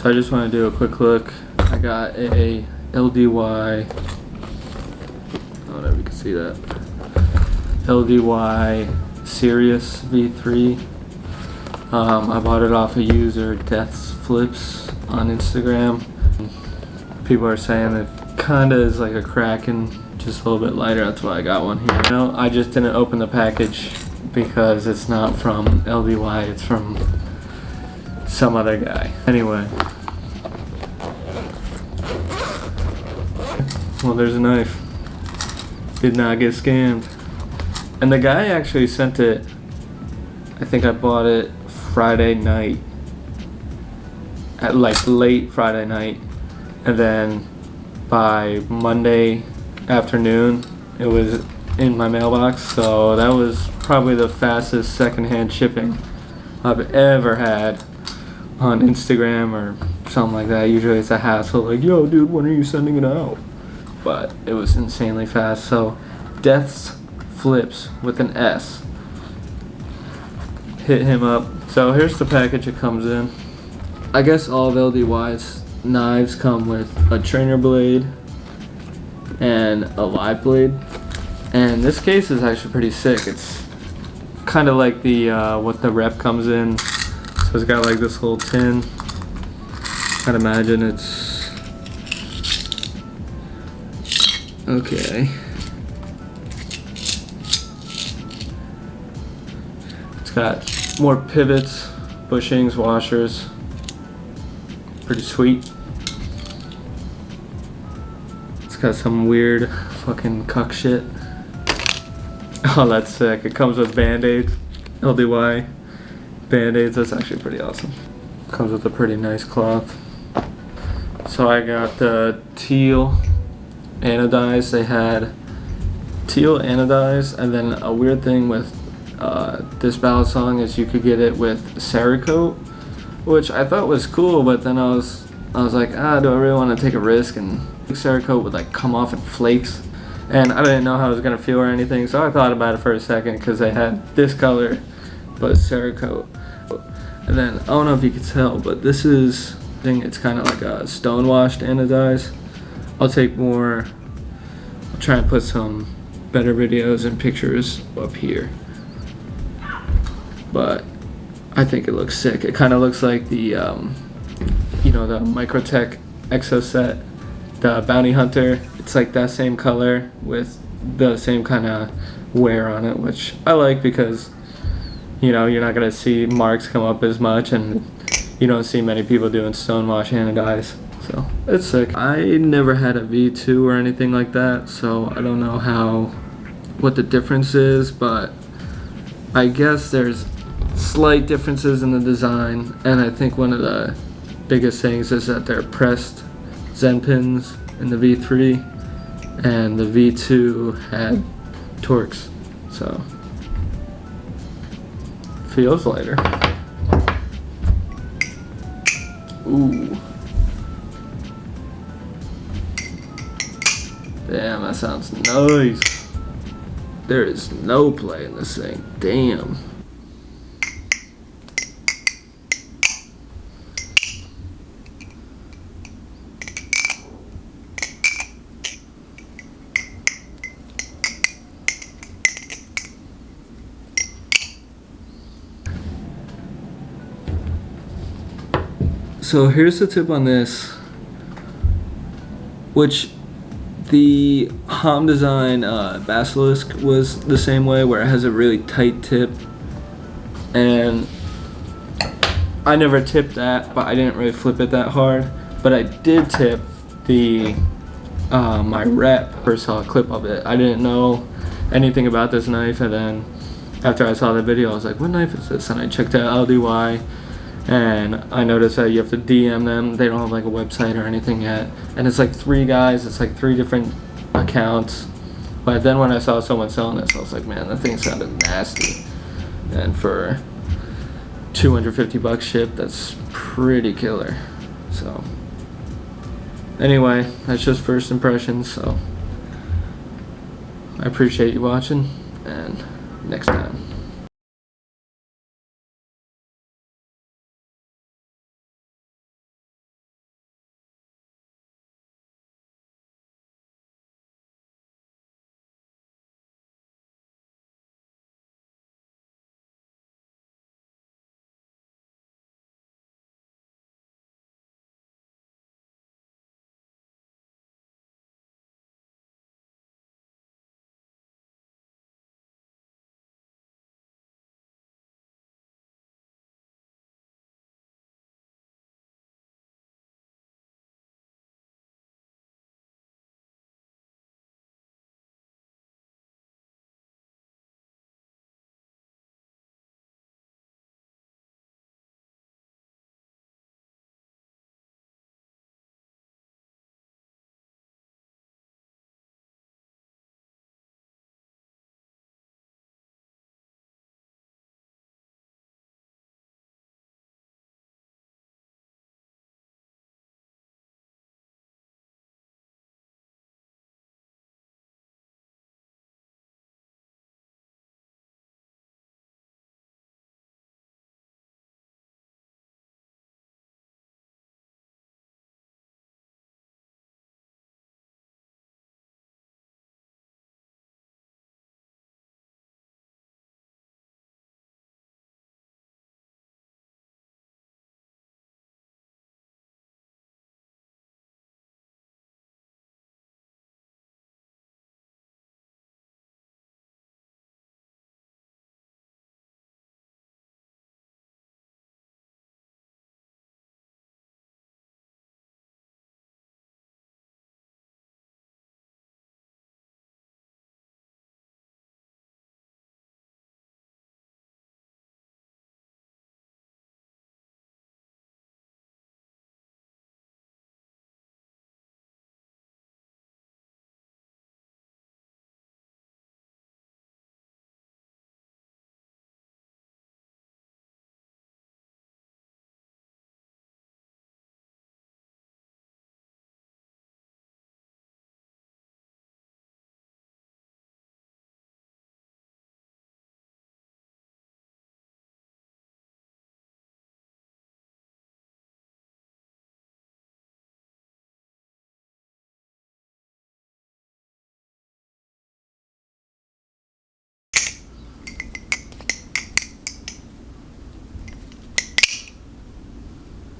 So I just want to do a quick look. I got a LDY, I don't know if you can see that, LDY Sirius V3. I bought it off a user, Death's Flips, on Instagram. People are saying it kinda is like a Kraken, just a little bit lighter. That's why I got one here. You know, I just didn't open the package because it's not from LDY, it's from some other guy. Anyway. Well, there's a knife. Did not get scammed. And the guy actually sent it, I think I bought it Friday night, at like late Friday night, and then by Monday afternoon it was in my mailbox. So that was probably the fastest secondhand shipping I've ever had on Instagram or something like that. Usually it's a hassle, like, yo dude, when are you sending it out? But it was insanely fast. So Death's Flips with an S, hit him up. So here's the package it comes in. I guess all of LDY's knives come with a trainer blade and a live blade, and this case is actually pretty sick. It's kind of like the what the rep comes in. So it's got like this little tin. I'd imagine it's okay. It's got more pivots, bushings, washers. Pretty sweet. It's got some weird fucking cuck shit. Oh, that's sick. It comes with band-aids. LDY band-aids. That's actually pretty awesome. Comes with a pretty nice cloth. So I got the teal anodized. They had teal anodized, and then a weird thing with this balisong is you could get it with Cerakote, which I thought was cool, but then I was like, do I really want to take a risk? And Cerakote would like come off in flakes, and I didn't know how I was gonna feel or anything, so I thought about it for a second because they had this color but Cerakote. And then I don't know if you could tell, but this is, it's kind of like a stone washed anodized. I'll try and put some better videos and pictures up here, but I think it looks sick. It kind of looks like the you know, the Microtech Exo set, the Bounty Hunter. It's like that same color with the same kind of wear on it, which I like because, you know, you're not gonna see marks come up as much, and you don't see many people doing stonewash anodized. So it's sick. I never had a V2 or anything like that, so I don't know what the difference is, but I guess there's slight differences in the design, and I think one of the biggest things is that they're pressed Zen pins in the V3, and the V2 had Torx, so feels lighter. Ooh. Damn, that sounds nice. There is no play in this thing. Damn. So here's the tip on this, which the Hom Design Basilisk was the same way, where it has a really tight tip, and I never tipped that, but I didn't really flip it that hard. But I did tip the my rep. First saw a clip of it. I didn't know anything about this knife, and then after I saw the video, I was like, what knife is this? And I checked out LDY, and I noticed that you have to DM them. They don't have like a website or anything yet, and it's like 3 guys, it's like 3 different accounts. But then when I saw someone selling this, I was like, man, that thing sounded nasty, and for $250 shipped, that's pretty killer. So anyway, that's just first impressions, so I appreciate you watching, and next time.